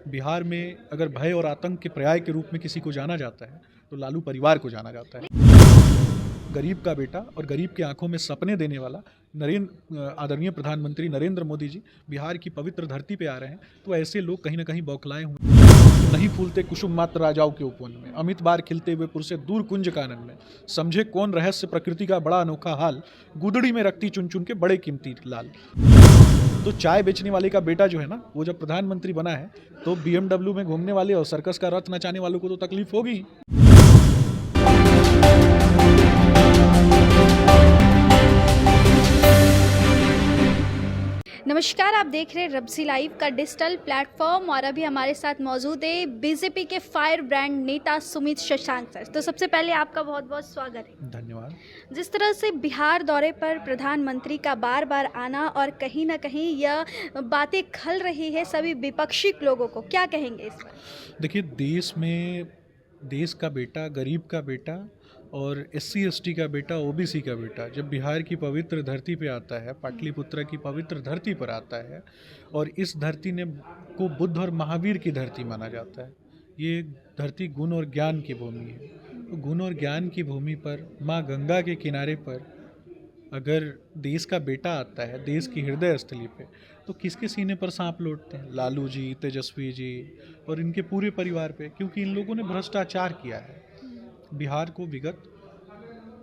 बिहार में अगर भय और आतंक के पर्याय के रूप में किसी को जाना जाता है तो लालू परिवार को जाना जाता है। गरीब का बेटा और गरीब की आंखों में सपने देने वाला आदरणीय प्रधानमंत्री नरेंद्र मोदी जी बिहार की पवित्र धरती पे आ रहे हैं, तो ऐसे लोग कहीं ना कहीं बौखलाए हुए नहीं फूलते कुसुम मात्र राजाओं के उपवन में, अमित बार खिलते हुए पुर से दूर कुंज कानन में, समझे कौन रहस्य प्रकृति का बड़ा अनोखा हाल, गुदड़ी में रखती चुन चुन के बड़े कीमती लाल। तो चाय बेचने वाले का बेटा जो है ना, वो जब प्रधानमंत्री बना है तो BMW में घूमने वाले और सर्कस का रथ नचाने वालों को तो तकलीफ होगी। नमस्कार, आप देख रहे हैं रब्जी लाइव का डिजिटल प्लेटफॉर्म और अभी हमारे साथ मौजूद है बीजेपी के फायर ब्रांड नेता सुमित शशांक सर। तो सबसे पहले आपका बहुत बहुत स्वागत है। धन्यवाद। जिस तरह से बिहार दौरे पर प्रधानमंत्री का बार बार आना और कहीं ना कहीं यह बातें खल रही है सभी विपक्षी लोगों को, क्या कहेंगे इस पर? देखिए, देश में देश का बेटा, गरीब का बेटा और SC ST का बेटा, OBC का बेटा जब बिहार की पवित्र धरती पे आता है, पाटलिपुत्र की पवित्र धरती पर आता है, और इस धरती ने को बुद्ध और महावीर की धरती माना जाता है। ये धरती गुण और ज्ञान की भूमि है। तो गुण और ज्ञान की भूमि पर, माँ गंगा के किनारे पर अगर देश का बेटा आता है, देश की हृदय स्थली पे, तो किसके सीने पर सांप लौटते हैं? लालू जी, तेजस्वी जी और इनके पूरे परिवार पे, क्योंकि इन लोगों ने भ्रष्टाचार किया है। बिहार को विगत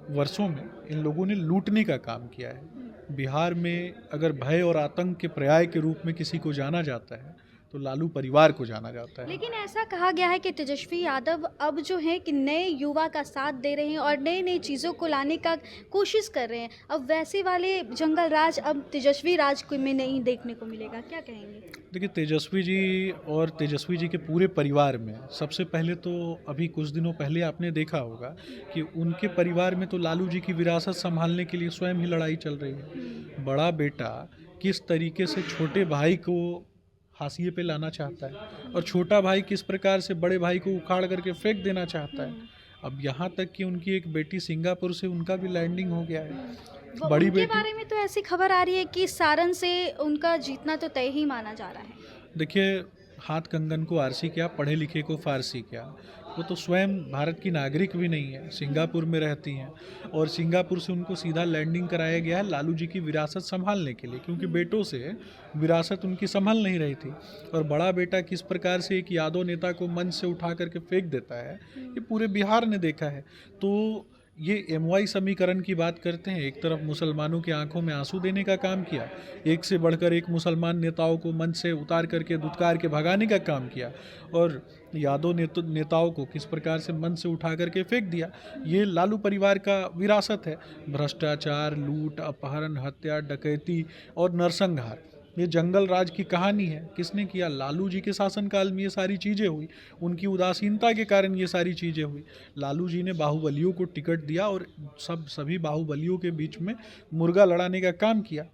वर्षों में इन लोगों ने लूटने का काम किया है। बिहार में अगर भय और आतंक के पर्याय के रूप में किसी को जाना जाता है तो लालू परिवार को जाना जाता है। लेकिन ऐसा कहा गया है कि तेजस्वी यादव अब जो है कि नए युवा का साथ दे रहे हैं और नई नई चीज़ों को लाने का कोशिश कर रहे हैं। अब वैसे वाले जंगल राज अब तेजस्वी राज में नहीं देखने को मिलेगा, क्या कहेंगे? देखिए, तेजस्वी जी और तेजस्वी जी के पूरे परिवार में सबसे पहले तो अभी कुछ दिनों पहले आपने देखा होगा कि उनके परिवार में तो लालू जी की विरासत संभालने के लिए स्वयं ही लड़ाई चल रही है। बड़ा बेटा किस तरीके से छोटे भाई को हाशिए पे लाना चाहता है और छोटा भाई किस प्रकार से बड़े भाई को उखाड़ करके फेंक देना चाहता है। अब यहाँ तक कि उनकी एक बेटी सिंगापुर से उनका भी लैंडिंग हो गया है। बड़ी उनके बेटी बारे में तो ऐसी खबर आ रही है कि सारण से उनका जीतना तो तय ही माना जा रहा है। देखिए, हाथ कंगन को आरसी क्या, पढ़े लिखे को फारसी क्या। वो तो स्वयं भारत की नागरिक भी नहीं है, सिंगापुर में रहती हैं और सिंगापुर से उनको सीधा लैंडिंग कराया गया है लालू जी की विरासत संभालने के लिए, क्योंकि बेटों से विरासत उनकी संभल नहीं रही थी। और बड़ा बेटा किस प्रकार से एक यादव नेता को मंच से उठा करके फेंक देता है, ये पूरे बिहार ने देखा है। तो ये MY समीकरण की बात करते हैं। एक तरफ मुसलमानों की आंखों में आंसू देने का काम किया, एक से बढ़कर एक मुसलमान नेताओं को मंच से उतार करके दुत्कार के भगाने का काम किया, और यादव नेताओं को किस प्रकार से मंच से उठा करके फेंक दिया। ये लालू परिवार का विरासत है। भ्रष्टाचार, लूट, अपहरण, हत्या, डकैती और नरसंहार, ये जंगल राज की कहानी है। किसने किया? लालू जी के शासनकाल में ये सारी चीज़ें हुई। उनकी उदासीनता के कारण ये सारी चीज़ें हुई। लालू जी ने बाहुबलियों को टिकट दिया और सभी बाहुबलियों के बीच में मुर्गा लड़ाने का काम किया।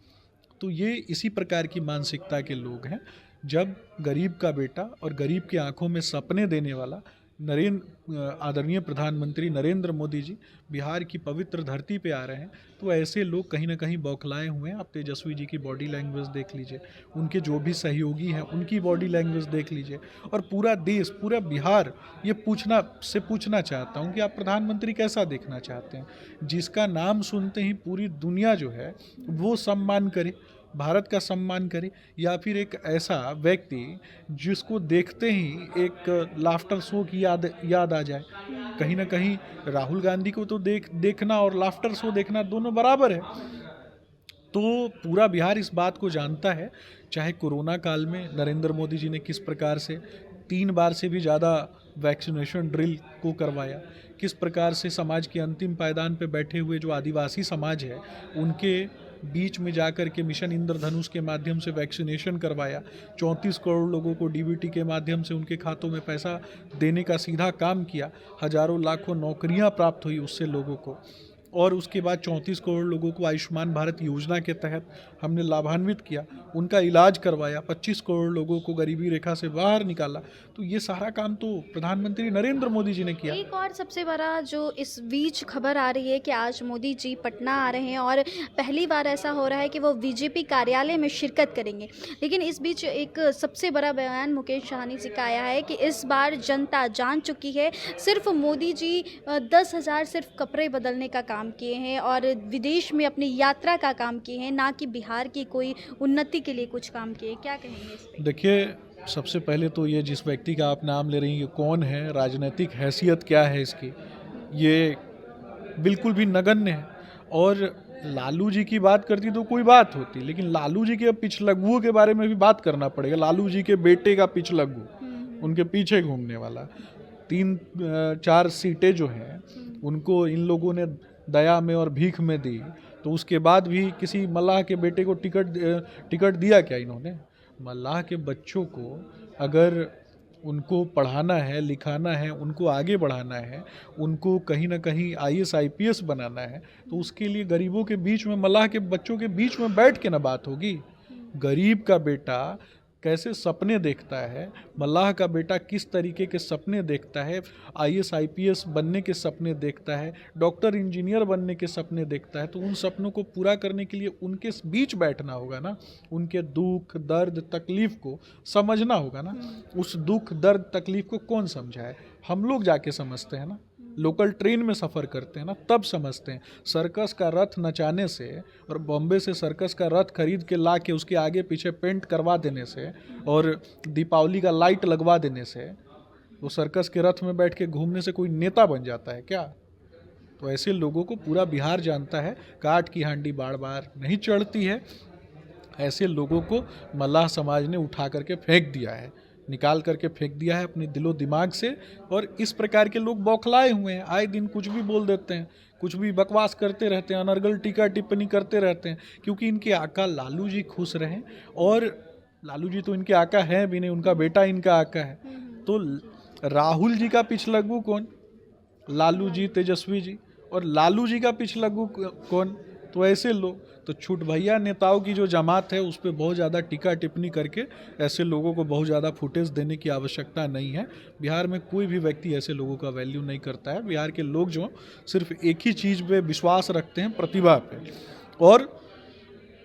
तो ये इसी प्रकार की मानसिकता के लोग हैं। जब गरीब का बेटा और गरीब की आंखों में सपने देने वाला आदरणीय प्रधानमंत्री नरेंद्र मोदी जी बिहार की पवित्र धरती पे आ रहे हैं, तो ऐसे लोग कहीं ना कहीं बौखलाए हुए हैं। आप तेजस्वी जी की बॉडी लैंग्वेज देख लीजिए, उनके जो भी सहयोगी हैं उनकी बॉडी लैंग्वेज देख लीजिए, और पूरा देश, पूरा बिहार ये पूछना चाहता हूँ कि आप प्रधानमंत्री कैसा देखना चाहते हैं, जिसका नाम सुनते ही पूरी दुनिया जो है वो सम्मान करे, भारत का सम्मान करे, या फिर एक ऐसा व्यक्ति जिसको देखते ही एक लाफ्टर शो की याद आ जाए। कहीं ना कहीं राहुल गांधी को तो देखना और लाफ्टर शो देखना दोनों बराबर है। तो पूरा बिहार इस बात को जानता है। चाहे कोरोना काल में नरेंद्र मोदी जी ने किस प्रकार से 3 बार से भी ज़्यादा वैक्सीनेशन ड्रिल को करवाया, किस प्रकार से समाज के अंतिम पायदान पे बैठे हुए जो आदिवासी समाज है उनके बीच में जाकर के मिशन इंद्रधनुष के माध्यम से वैक्सीनेशन करवाया, 34 करोड़ लोगों को DBT के माध्यम से उनके खातों में पैसा देने का सीधा काम किया, हजारों लाखों नौकरियां प्राप्त हुई उससे लोगों को। और उसके बाद 34 करोड़ लोगों को आयुष्मान भारत योजना के तहत हमने लाभान्वित किया, उनका इलाज करवाया, 25 करोड़ लोगों को गरीबी रेखा से बाहर निकाला। तो ये सारा काम तो प्रधानमंत्री नरेंद्र मोदी जी ने किया। एक और सबसे बड़ा जो इस बीच खबर आ रही है कि आज मोदी जी पटना आ रहे हैं और पहली बार ऐसा हो रहा है कि वो बीजेपी कार्यालय में शिरकत करेंगे। लेकिन इस बीच एक सबसे बड़ा बयान मुकेश सहनी जी का आया है कि इस बार जनता जान चुकी है, सिर्फ मोदी जी 10,000 सिर्फ कपड़े बदलने का काम किए हैं और विदेश में अपनी यात्रा का काम किए हैं, ना कि बिहार की कोई उन्नति के लिए कुछ काम किए। क्या कहेंगे इस पे? देखिए, सबसे पहले तो ये जिस व्यक्ति का आप नाम ले रही हैं, ये कौन है, राजनीतिक हैसियत क्या है इसकी, ये बिल्कुल भी नगण्य है। और लालू जी की बात करती तो कोई बात होती, लेकिन लालू जी के पिछलग्गुओं के बारे में भी बात करना पड़ेगा। लालू जी के बेटे का पिछलग्गू, उनके पीछे घूमने वाला, 3-4 सीटें जो हैं उनको इन लोगों ने दया में और भीख में दी, तो उसके बाद भी किसी मल्लाह के बेटे को टिकट दिया क्या इन्होंने? मल्लाह के बच्चों को अगर उनको पढ़ाना है, लिखाना है, उनको आगे बढ़ाना है, उनको कहीं ना कहीं IAS IPS बनाना है, तो उसके लिए गरीबों के बीच में, मल्लाह के बच्चों के बीच में बैठ के ना बात होगी। गरीब का बेटा कैसे सपने देखता है, मल्लाह का बेटा किस तरीके के सपने देखता है, IAS IPS बनने के सपने देखता है, डॉक्टर इंजीनियर बनने के सपने देखता है, तो उन सपनों को पूरा करने के लिए उनके बीच बैठना होगा ना, उनके दुख दर्द तकलीफ़ को समझना होगा ना। उस दुख दर्द तकलीफ़ को कौन समझाए? हम लोग जाके समझते हैं ना, लोकल ट्रेन में सफ़र करते हैं ना, तब समझते हैं। सर्कस का रथ नचाने से और बॉम्बे से सर्कस का रथ खरीद के ला के उसके आगे पीछे पेंट करवा देने से और दीपावली का लाइट लगवा देने से, वो सर्कस के रथ में बैठ के घूमने से कोई नेता बन जाता है क्या? तो ऐसे लोगों को पूरा बिहार जानता है, काठ की हांडी बार बार नहीं चढ़ती है। ऐसे लोगों को मल्लाह समाज ने उठा करके फेंक दिया है, निकाल करके फेंक दिया है अपने दिलो दिमाग से। और इस प्रकार के लोग बौखलाए हुए हैं, आए दिन कुछ भी बोल देते हैं, कुछ भी बकवास करते रहते हैं, अनर्गल टीका टिप्पणी करते रहते हैं, क्योंकि इनके आका लालू जी खुश रहें। और लालू जी तो इनके आका हैं भी नहीं, उनका बेटा इनका आका है। तो राहुल जी का पिछलग्गू कौन? लालू जी, तेजस्वी जी। और लालू जी का पिछलग्गू कौन? तो ऐसे लोग, तो छूट भैया नेताओं की जो जमात है उस पर बहुत ज़्यादा टीका टिप्पणी करके ऐसे लोगों को बहुत ज़्यादा फुटेज देने की आवश्यकता नहीं है। बिहार में कोई भी व्यक्ति ऐसे लोगों का वैल्यू नहीं करता है। बिहार के लोग जो सिर्फ एक ही चीज़ पे विश्वास रखते हैं, प्रतिभा पे। और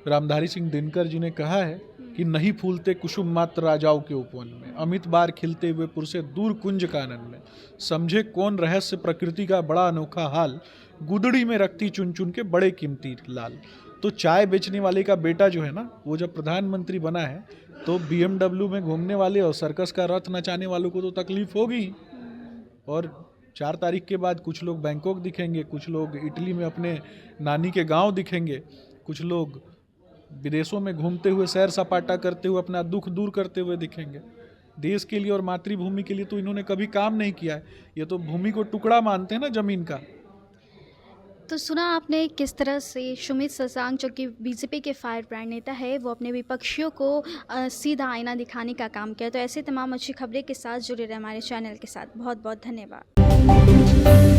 रामधारी सिंह दिनकर जी ने कहा है कि नहीं फूलते कुसुम मात्र राजाओं के उपवन में, अमित बार खिलते हुए पुरसे दूर कुंज कानन में, समझे कौन रहस्य प्रकृति का बड़ा अनोखा हाल, गुदड़ी में रखती चुन चुन के बड़े कीमती लाल। तो चाय बेचने वाले का बेटा जो है ना, वो जब प्रधानमंत्री बना है तो BMW में घूमने वाले और सर्कस का रथ नचाने वालों को तो तकलीफ होगी। और 4 तारीख के बाद कुछ लोग बैंकॉक दिखेंगे, कुछ लोग इटली में अपने नानी के गांव दिखेंगे, कुछ लोग विदेशों में घूमते हुए सैर सपाटा करते हुए अपना दुख दूर करते हुए दिखेंगे। देश के लिए और मातृभूमि के लिए तो इन्होंने कभी काम नहीं किया है। ये तो भूमि को टुकड़ा मानते हैं ना, जमीन का। तो सुना आपने किस तरह से सुमित ससांग, जो कि बीजेपी के फायर ब्रांड नेता है, वो अपने विपक्षियों को सीधा आईना दिखाने का काम किया। तो ऐसे तमाम अच्छी खबरें के साथ जुड़े रहे हमारे चैनल के साथ। बहुत बहुत धन्यवाद।